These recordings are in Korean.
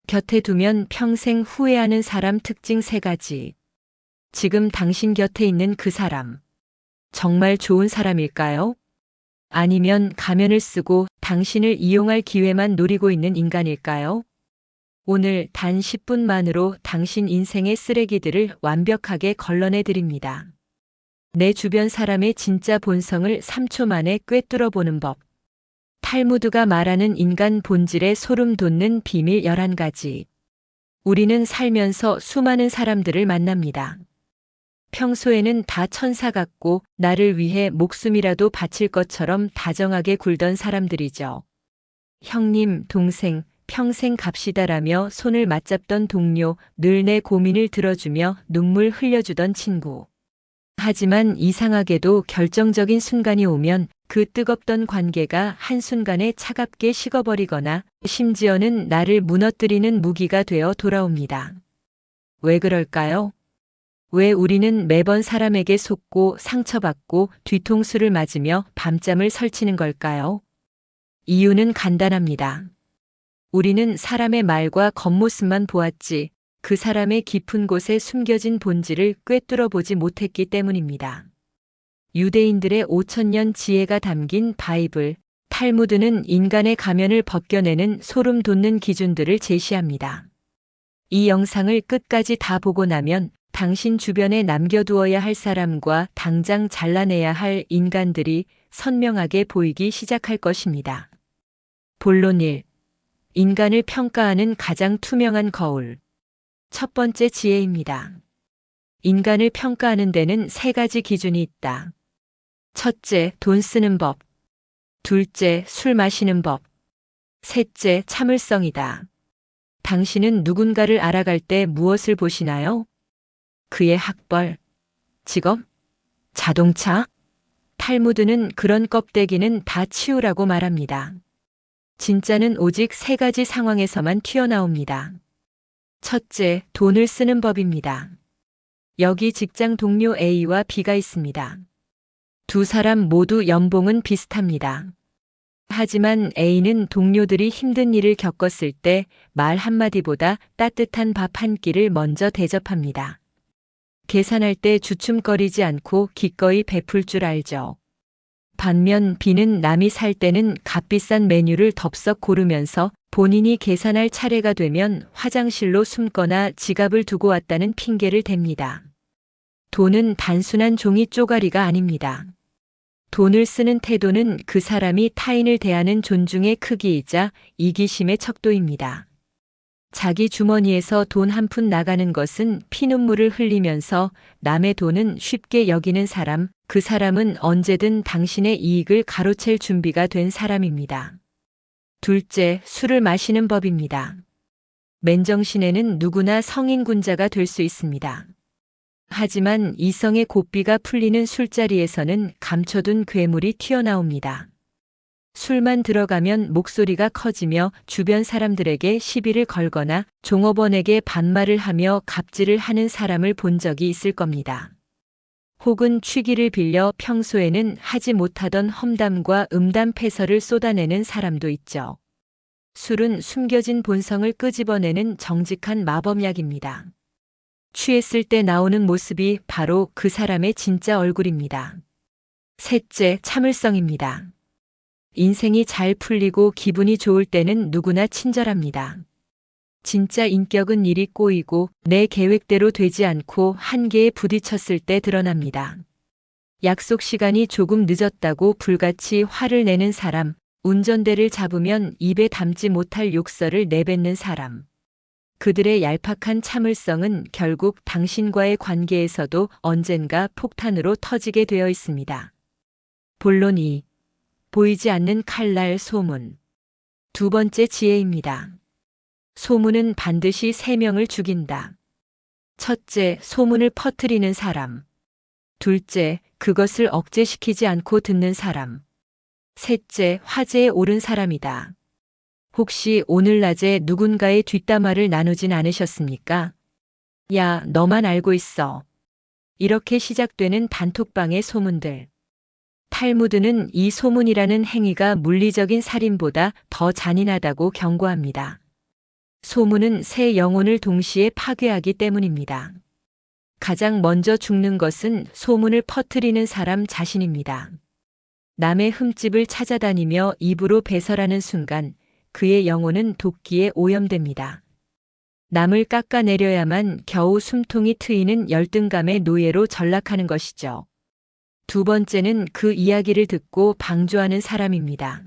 곁에 두면 평생 후회하는 사람 특징 3가지. 지금 당신 곁에 있는 그 사람. 정말 좋은 사람일까요? 아니면 가면을 쓰고 당신을 이용할 기회만 노리고 있는 인간일까요? 오늘 단 10분만으로 당신 인생의 쓰레기들을 완벽하게 걸러내 드립니다. 내 주변 사람의 진짜 본성을 3초 만에 꿰뚫어 보는 법. 탈무드가 말하는 인간 본질에 소름 돋는 비밀 11가지. 우리는 살면서 수많은 사람들을 만납니다. 평소에는 다 천사 같고 나를 위해 목숨이라도 바칠 것처럼 다정하게 굴던 사람들이죠. 형님, 동생, 평생 갑시다라며 손을 맞잡던 동료, 늘 내 고민을 들어주며 눈물 흘려주던 친구. 하지만 이상하게도 결정적인 순간이 오면 그 뜨겁던 관계가 한순간에 차갑게 식어버리거나 심지어는 나를 무너뜨리는 무기가 되어 돌아옵니다. 왜 그럴까요? 왜 우리는 매번 사람에게 속고 상처받고 뒤통수를 맞으며 밤잠을 설치는 걸까요? 이유는 간단합니다. 우리는 사람의 말과 겉모습만 보았지 그 사람의 깊은 곳에 숨겨진 본질을 꿰뚫어 보지 못했기 때문입니다. 유대인들의 5000년 지혜가 담긴 바이블, 탈무드는 인간의 가면을 벗겨내는 소름 돋는 기준들을 제시합니다. 이 영상을 끝까지 다 보고 나면 당신 주변에 남겨두어야 할 사람과 당장 잘라내야 할 인간들이 선명하게 보이기 시작할 것입니다. 본론 1. 인간을 평가하는 가장 투명한 거울. 첫 번째 지혜입니다. 인간을 평가하는 데는 3가지 기준이 있다. 첫째, 돈 쓰는 법. 둘째, 술 마시는 법. 셋째, 참을성이다. 당신은 누군가를 알아갈 때 무엇을 보시나요? 그의 학벌, 직업, 자동차? 탈무드는 그런 껍데기는 다 치우라고 말합니다. 진짜는 오직 3가지 상황에서만 튀어나옵니다. 첫째, 돈을 쓰는 법입니다. 여기 직장 동료 A와 B가 있습니다. 두 사람 모두 연봉은 비슷합니다. 하지만 A는 동료들이 힘든 일을 겪었을 때 말 한마디보다 따뜻한 밥 한 끼를 먼저 대접합니다. 계산할 때 주춤거리지 않고 기꺼이 베풀 줄 알죠. 반면 B는 남이 살 때는 값비싼 메뉴를 덥석 고르면서 본인이 계산할 차례가 되면 화장실로 숨거나 지갑을 두고 왔다는 핑계를 댑니다. 돈은 단순한 종이 쪼가리가 아닙니다. 돈을 쓰는 태도는 그 사람이 타인을 대하는 존중의 크기이자 이기심의 척도입니다. 자기 주머니에서 돈 한 푼 나가는 것은 피눈물을 흘리면서 남의 돈은 쉽게 여기는 사람, 그 사람은 언제든 당신의 이익을 가로챌 준비가 된 사람입니다. 둘째, 술을 마시는 법입니다. 맨정신에는 누구나 성인군자가 될 수 있습니다. 하지만 이성의 고삐가 풀리는 술자리에서는 감춰둔 괴물이 튀어나옵니다. 술만 들어가면 목소리가 커지며 주변 사람들에게 시비를 걸거나 종업원에게 반말을 하며 갑질을 하는 사람을 본 적이 있을 겁니다. 혹은 취기를 빌려 평소에는 하지 못하던 험담과 음담패설을 쏟아내는 사람도 있죠. 술은 숨겨진 본성을 끄집어내는 정직한 마법약입니다. 취했을 때 나오는 모습이 바로 그 사람의 진짜 얼굴입니다. 셋째, 참을성입니다. 인생이 잘 풀리고 기분이 좋을 때는 누구나 친절합니다. 진짜 인격은 일이 꼬이고 내 계획대로 되지 않고 한계에 부딪혔을 때 드러납니다. 약속 시간이 조금 늦었다고 불같이 화를 내는 사람, 운전대를 잡으면 입에 담지 못할 욕설을 내뱉는 사람. 그들의 얄팍한 참을성은 결국 당신과의 관계에서도 언젠가 폭탄으로 터지게 되어 있습니다. 본론 2. 보이지 않는 칼날 소문. 두 번째 지혜입니다. 소문은 반드시 3명을 죽인다. 첫째, 소문을 퍼뜨리는 사람. 둘째, 그것을 억제시키지 않고 듣는 사람. 셋째, 화제에 오른 사람이다. 혹시 오늘 낮에 누군가의 뒷담화를 나누진 않으셨습니까? 야, 너만 알고 있어. 이렇게 시작되는 단톡방의 소문들. 탈무드는 이 소문이라는 행위가 물리적인 살인보다 더 잔인하다고 경고합니다. 소문은 새 영혼을 동시에 파괴하기 때문입니다. 가장 먼저 죽는 것은 소문을 퍼뜨리는 사람 자신입니다. 남의 흠집을 찾아다니며 입으로 배설하는 순간 그의 영혼은 도끼에 오염됩니다. 남을 깎아내려야만 겨우 숨통이 트이는 열등감의 노예로 전락하는 것이죠. 두 번째는 그 이야기를 듣고 방조하는 사람입니다.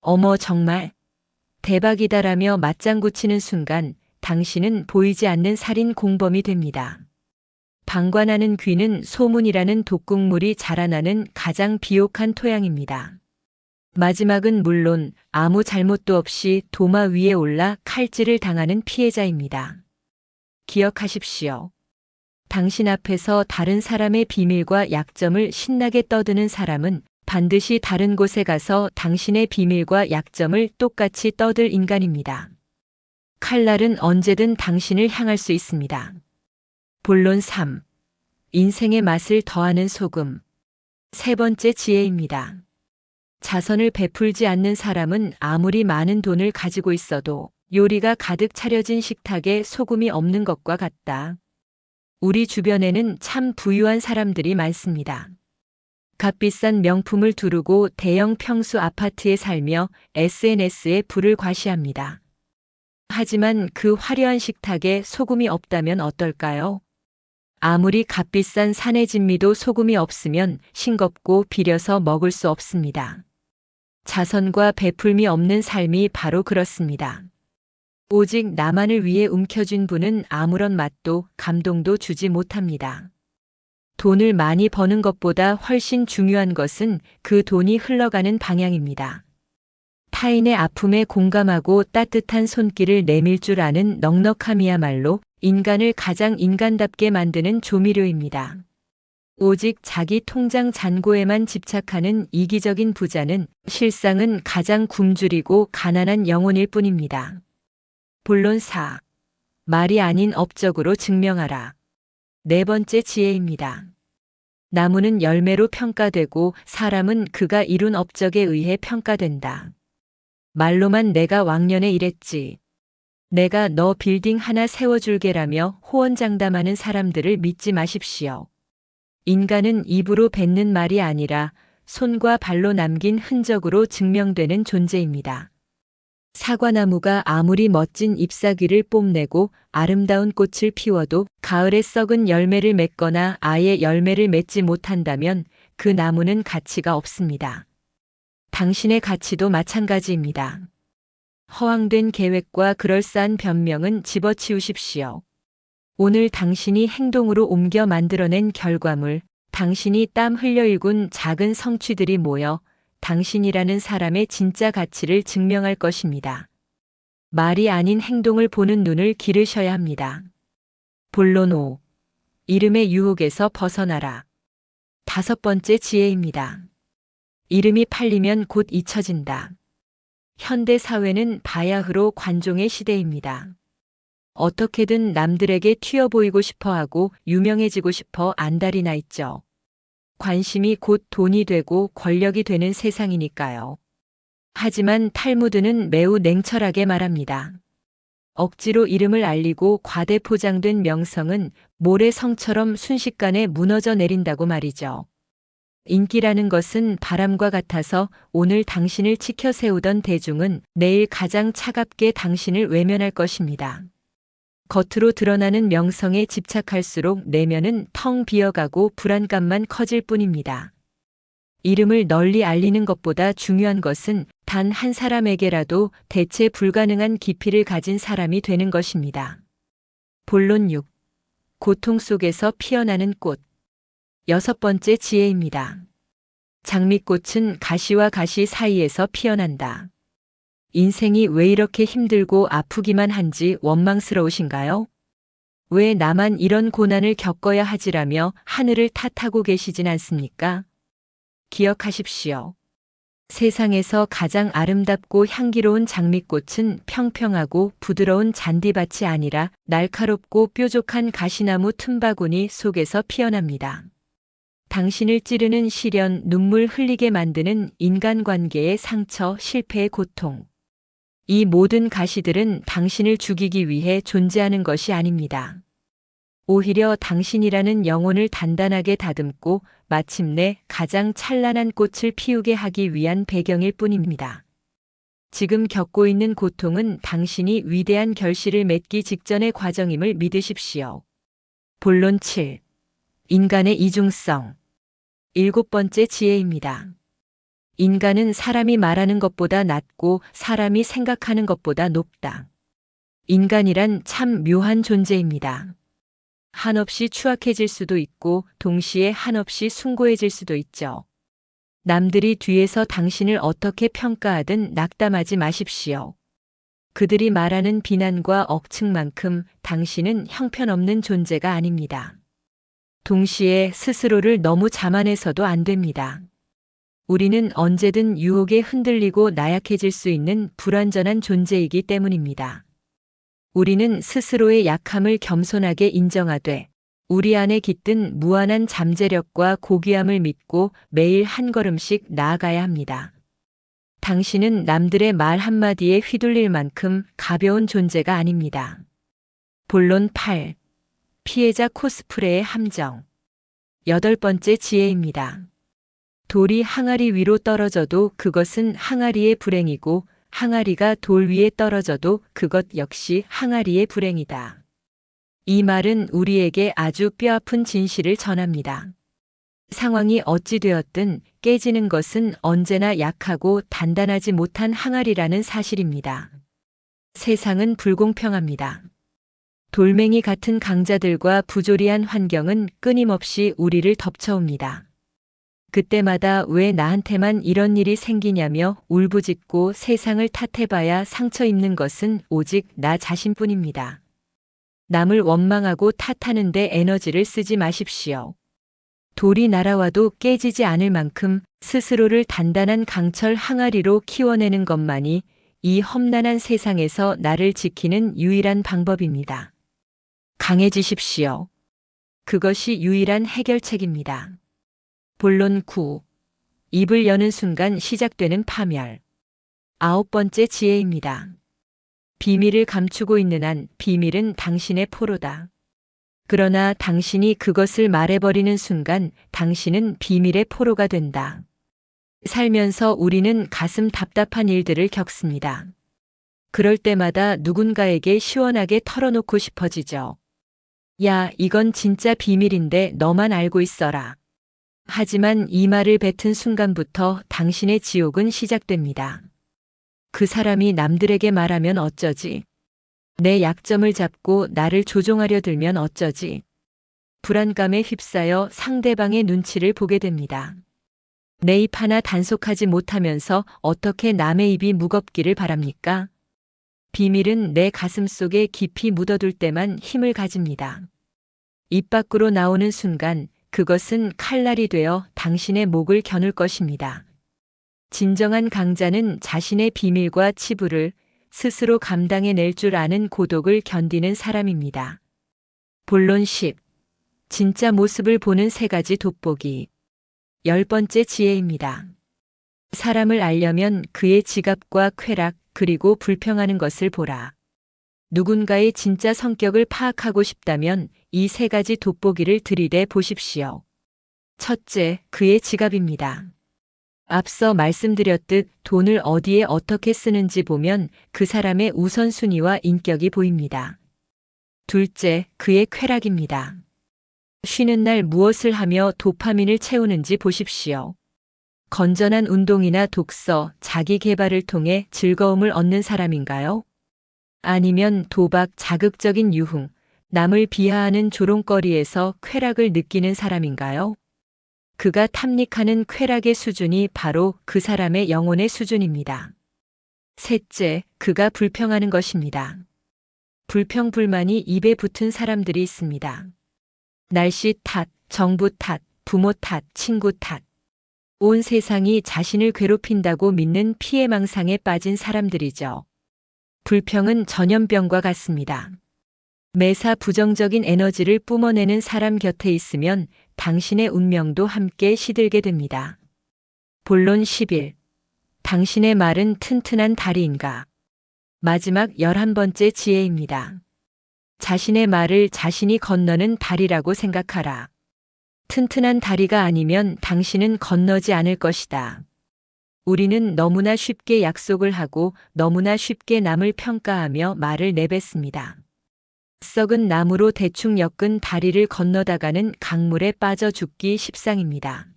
어머 정말 대박이다라며 맞장구 치는 순간 당신은 보이지 않는 살인 공범이 됩니다. 방관하는 귀는 소문이라는 독극물이 자라나는 가장 비옥한 토양입니다. 마지막은 물론 아무 잘못도 없이 도마 위에 올라 칼질을 당하는 피해자입니다. 기억하십시오. 당신 앞에서 다른 사람의 비밀과 약점을 신나게 떠드는 사람은 반드시 다른 곳에 가서 당신의 비밀과 약점을 똑같이 떠들 인간입니다. 칼날은 언제든 당신을 향할 수 있습니다. 본론 3. 인생의 맛을 더하는 소금. 세 번째 지혜입니다. 자선을 베풀지 않는 사람은 아무리 많은 돈을 가지고 있어도 요리가 가득 차려진 식탁에 소금이 없는 것과 같다. 우리 주변에는 참 부유한 사람들이 많습니다. 값비싼 명품을 두르고 대형 평수 아파트에 살며 SNS에 불을 과시합니다. 하지만 그 화려한 식탁에 소금이 없다면 어떨까요? 아무리 값비싼 산의 진미도 소금이 없으면 싱겁고 비려서 먹을 수 없습니다. 자선과 베풀미 없는 삶이 바로 그렇습니다. 오직 나만을 위해 움켜쥔 분은 아무런 맛도 감동도 주지 못합니다. 돈을 많이 버는 것보다 훨씬 중요한 것은 그 돈이 흘러가는 방향입니다. 타인의 아픔에 공감하고 따뜻한 손길을 내밀 줄 아는 넉넉함이야말로 인간을 가장 인간답게 만드는 조미료입니다. 오직 자기 통장 잔고에만 집착하는 이기적인 부자는 실상은 가장 굶주리고 가난한 영혼일 뿐입니다. 본론 4. 말이 아닌 업적으로 증명하라. 네 번째 지혜입니다. 나무는 열매로 평가되고 사람은 그가 이룬 업적에 의해 평가된다. 말로만 내가 왕년에 이랬지. 내가 너 빌딩 하나 세워줄게라며 호언장담하는 사람들을 믿지 마십시오. 인간은 입으로 뱉는 말이 아니라 손과 발로 남긴 흔적으로 증명되는 존재입니다. 사과나무가 아무리 멋진 잎사귀를 뽐내고 아름다운 꽃을 피워도 가을에 썩은 열매를 맺거나 아예 열매를 맺지 못한다면 그 나무는 가치가 없습니다. 당신의 가치도 마찬가지입니다. 허황된 계획과 그럴싸한 변명은 집어치우십시오. 오늘 당신이 행동으로 옮겨 만들어낸 결과물, 당신이 땀 흘려 일군 작은 성취들이 모여 당신이라는 사람의 진짜 가치를 증명할 것입니다. 말이 아닌 행동을 보는 눈을 기르셔야 합니다. 본론 5. 이름의 유혹에서 벗어나라. 다섯 번째 지혜입니다. 이름이 팔리면 곧 잊혀진다. 현대 사회는 바야흐로 관종의 시대입니다. 어떻게든 남들에게 튀어 보이고 싶어 하고 유명해지고 싶어 안달이 나 있죠. 관심이 곧 돈이 되고 권력이 되는 세상이니까요. 하지만 탈무드는 매우 냉철하게 말합니다. 억지로 이름을 알리고 과대 포장된 명성은 모래성처럼 순식간에 무너져 내린다고 말이죠. 인기라는 것은 바람과 같아서 오늘 당신을 치켜 세우던 대중은 내일 가장 차갑게 당신을 외면할 것입니다. 겉으로 드러나는 명성에 집착할수록 내면은 텅 비어가고 불안감만 커질 뿐입니다. 이름을 널리 알리는 것보다 중요한 것은 단 한 사람에게라도 대체 불가능한 깊이를 가진 사람이 되는 것입니다. 본론 6. 고통 속에서 피어나는 꽃. 여섯 번째 지혜입니다. 장미꽃은 가시와 가시 사이에서 피어난다. 인생이 왜 이렇게 힘들고 아프기만 한지 원망스러우신가요? 왜 나만 이런 고난을 겪어야 하지라며 하늘을 탓하고 계시진 않습니까? 기억하십시오. 세상에서 가장 아름답고 향기로운 장미꽃은 평평하고 부드러운 잔디밭이 아니라 날카롭고 뾰족한 가시나무 틈바구니 속에서 피어납니다. 당신을 찌르는 시련, 눈물 흘리게 만드는 인간관계의 상처, 실패의 고통. 이 모든 가시들은 당신을 죽이기 위해 존재하는 것이 아닙니다. 오히려 당신이라는 영혼을 단단하게 다듬고 마침내 가장 찬란한 꽃을 피우게 하기 위한 배경일 뿐입니다. 지금 겪고 있는 고통은 당신이 위대한 결실을 맺기 직전의 과정임을 믿으십시오. 본론 7. 인간의 이중성. 7번째 지혜입니다. 인간은 사람이 말하는 것보다 낮고 사람이 생각하는 것보다 높다. 인간이란 참 묘한 존재입니다. 한없이 추악해질 수도 있고 동시에 한없이 숭고해질 수도 있죠. 남들이 뒤에서 당신을 어떻게 평가하든 낙담하지 마십시오. 그들이 말하는 비난과 억측만큼 당신은 형편없는 존재가 아닙니다. 동시에 스스로를 너무 자만해서도 안 됩니다. 우리는 언제든 유혹에 흔들리고 나약해질 수 있는 불완전한 존재이기 때문입니다. 우리는 스스로의 약함을 겸손하게 인정하되 우리 안에 깃든 무한한 잠재력과 고귀함을 믿고 매일 한 걸음씩 나아가야 합니다. 당신은 남들의 말 한마디에 휘둘릴 만큼 가벼운 존재가 아닙니다. 본론 8. 피해자 코스프레의 함정. 8번째 지혜입니다. 돌이 항아리 위로 떨어져도 그것은 항아리의 불행이고 항아리가 돌 위에 떨어져도 그것 역시 항아리의 불행이다. 이 말은 우리에게 아주 뼈아픈 진실을 전합니다. 상황이 어찌 되었든 깨지는 것은 언제나 약하고 단단하지 못한 항아리라는 사실입니다. 세상은 불공평합니다. 돌멩이 같은 강자들과 부조리한 환경은 끊임없이 우리를 덮쳐옵니다. 그때마다 왜 나한테만 이런 일이 생기냐며 울부짖고 세상을 탓해봐야 상처 입는 것은 오직 나 자신뿐입니다. 남을 원망하고 탓하는 데 에너지를 쓰지 마십시오. 돌이 날아와도 깨지지 않을 만큼 스스로를 단단한 강철 항아리로 키워내는 것만이 이 험난한 세상에서 나를 지키는 유일한 방법입니다. 강해지십시오. 그것이 유일한 해결책입니다. 본론 9. 입을 여는 순간 시작되는 파멸. 9번째 지혜입니다. 비밀을 감추고 있는 한 비밀은 당신의 포로다. 그러나 당신이 그것을 말해버리는 순간 당신은 비밀의 포로가 된다. 살면서 우리는 가슴 답답한 일들을 겪습니다. 그럴 때마다 누군가에게 시원하게 털어놓고 싶어지죠. 야, 이건 진짜 비밀인데 너만 알고 있어라. 하지만 이 말을 뱉은 순간부터 당신의 지옥은 시작됩니다. 그 사람이 남들에게 말하면 어쩌지? 내 약점을 잡고 나를 조종하려 들면 어쩌지? 불안감에 휩싸여 상대방의 눈치를 보게 됩니다. 내 입 하나 단속하지 못하면서 어떻게 남의 입이 무겁기를 바랍니까? 비밀은 내 가슴 속에 깊이 묻어둘 때만 힘을 가집니다. 입 밖으로 나오는 순간 그것은 칼날이 되어 당신의 목을 겨눌 것입니다. 진정한 강자는 자신의 비밀과 치부를 스스로 감당해낼 줄 아는 고독을 견디는 사람입니다. 본론 10. 진짜 모습을 보는 3가지 돋보기. 10번째 지혜입니다. 사람을 알려면 그의 지갑과 쾌락 그리고 불평하는 것을 보라. 누군가의 진짜 성격을 파악하고 싶다면 이 3가지 돋보기를 들이대 보십시오. 첫째, 그의 지갑입니다. 앞서 말씀드렸듯 돈을 어디에 어떻게 쓰는지 보면 그 사람의 우선순위와 인격이 보입니다. 둘째, 그의 쾌락입니다. 쉬는 날 무엇을 하며 도파민을 채우는지 보십시오. 건전한 운동이나 독서, 자기 개발을 통해 즐거움을 얻는 사람인가요? 아니면 도박, 자극적인 유흥, 남을 비하하는 조롱거리에서 쾌락을 느끼는 사람인가요? 그가 탐닉하는 쾌락의 수준이 바로 그 사람의 영혼의 수준입니다. 셋째, 그가 불평하는 것입니다. 불평, 불만이 입에 붙은 사람들이 있습니다. 날씨 탓, 정부 탓, 부모 탓, 친구 탓. 온 세상이 자신을 괴롭힌다고 믿는 피해망상에 빠진 사람들이죠. 불평은 전염병과 같습니다. 매사 부정적인 에너지를 뿜어내는 사람 곁에 있으면 당신의 운명도 함께 시들게 됩니다. 본론 11. 당신의 말은 튼튼한 다리인가? 마지막 11번째 지혜입니다. 자신의 말을 자신이 건너는 다리라고 생각하라. 튼튼한 다리가 아니면 당신은 건너지 않을 것이다. 우리는 너무나 쉽게 약속을 하고 너무나 쉽게 남을 평가하며 말을 내뱉습니다. 썩은 나무로 대충 엮은 다리를 건너다가는 강물에 빠져 죽기 십상입니다.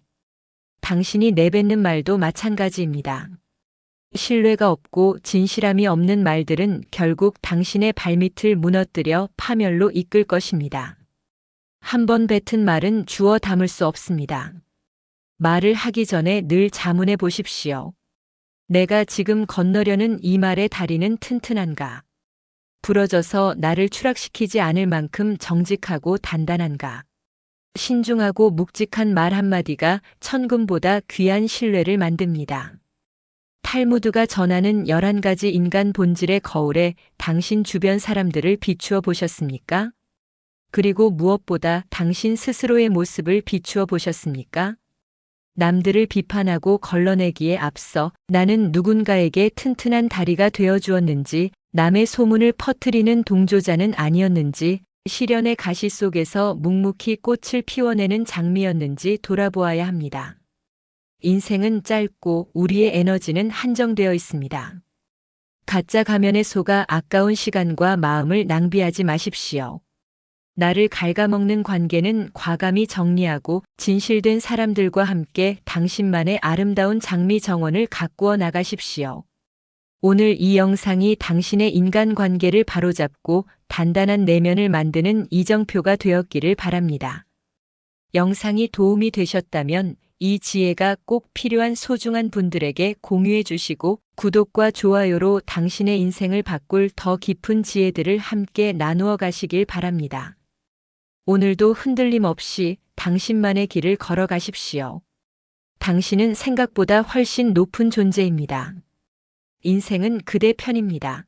당신이 내뱉는 말도 마찬가지입니다. 신뢰가 없고 진실함이 없는 말들은 결국 당신의 발밑을 무너뜨려 파멸로 이끌 것입니다. 한 번 뱉은 말은 주워 담을 수 없습니다. 말을 하기 전에 늘 자문해 보십시오. 내가 지금 건너려는 이 말의 다리는 튼튼한가? 부러져서 나를 추락시키지 않을 만큼 정직하고 단단한가? 신중하고 묵직한 말 한마디가 천금보다 귀한 신뢰를 만듭니다. 탈무드가 전하는 11가지 인간 본질의 거울에 당신 주변 사람들을 비추어 보셨습니까? 그리고 무엇보다 당신 스스로의 모습을 비추어 보셨습니까? 남들을 비판하고 걸러내기에 앞서 나는 누군가에게 튼튼한 다리가 되어 주었는지, 남의 소문을 퍼뜨리는 동조자는 아니었는지, 시련의 가시 속에서 묵묵히 꽃을 피워내는 장미였는지 돌아보아야 합니다. 인생은 짧고 우리의 에너지는 한정되어 있습니다. 가짜 가면에 속아 아까운 시간과 마음을 낭비하지 마십시오. 나를 갉아먹는 관계는 과감히 정리하고 진실된 사람들과 함께 당신만의 아름다운 장미 정원을 가꾸어 나가십시오. 오늘 이 영상이 당신의 인간관계를 바로잡고 단단한 내면을 만드는 이정표가 되었기를 바랍니다. 영상이 도움이 되셨다면 이 지혜가 꼭 필요한 소중한 분들에게 공유해 주시고 구독과 좋아요로 당신의 인생을 바꿀 더 깊은 지혜들을 함께 나누어 가시길 바랍니다. 오늘도 흔들림 없이 당신만의 길을 걸어가십시오. 당신은 생각보다 훨씬 높은 존재입니다. 인생은 그대 편입니다.